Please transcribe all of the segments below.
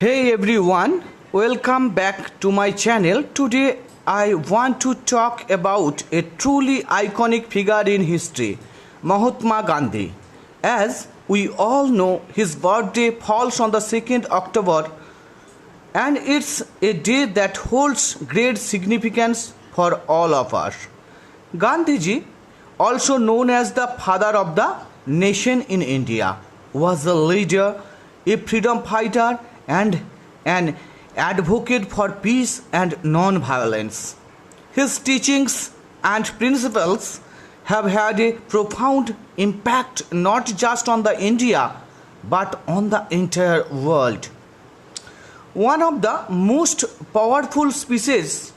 Hey everyone, welcome back to my channel. Today I want to talk about a truly iconic figure in history, Mahatma Gandhi. As we all know, his birthday falls on the 2nd October and it's a day that holds great significance for all of us. Gandhiji, also known as the father of the nation in India, was a leader, a freedom fighter and an advocate for peace and non-violence. His teachings and principles have had a profound impact not just on the India but on the entire world. One of the most powerful speeches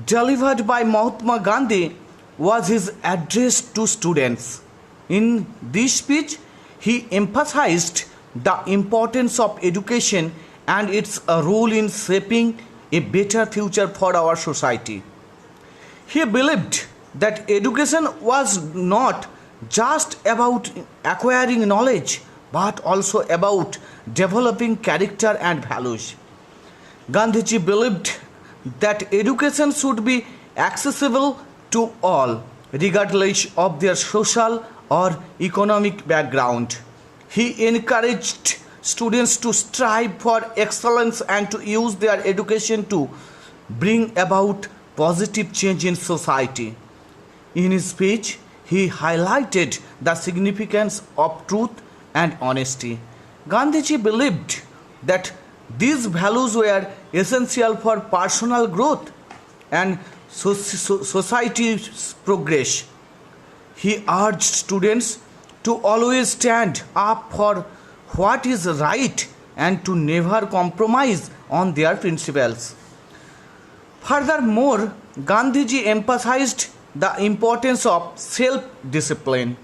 delivered by Mahatma Gandhi was his address to students. In this speech, he emphasized the importance of education and its role in shaping a better future for our society. He believed that education was not just about acquiring knowledge but also about developing character and values. Gandhiji believed that education should be accessible to all, regardless of their social or economic background. He encouraged students to strive for excellence and to use their education to bring about positive change in society. In his speech, he highlighted the significance of truth and honesty. Gandhiji believed that these values were essential for personal growth and society's progress. He urged students to always stand up for what is right and to never compromise on their principles. Furthermore, Gandhiji emphasized the importance of self-discipline.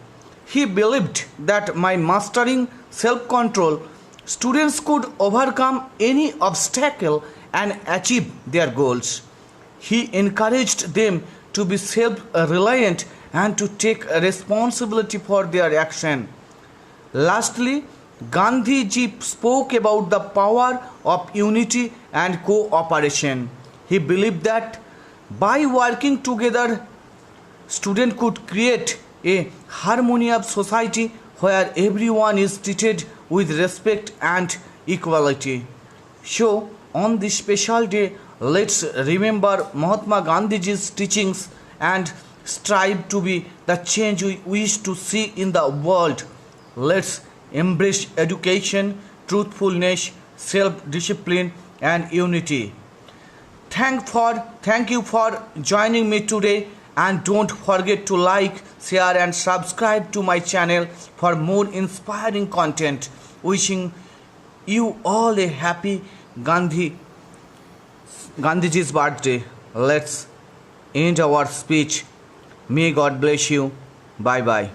He believed that by mastering self-control, students could overcome any obstacle and achieve their goals. He encouraged them to be self-reliant and to take responsibility for their action. Lastly, Gandhiji spoke about the power of unity and cooperation. He believed that by working together, students could create a harmonious society where everyone is treated with respect and equality. So, on this special day, let's remember Mahatma Gandhiji's teachings and strive to be the change we wish to see in the world. Let's embrace education, truthfulness, self-discipline and unity. Thank you for joining me today, and don't forget to like, share and subscribe to my channel for more inspiring content. Wishing you all a happy Gandhiji's birthday. Let's end our speech. May God bless you. Bye bye.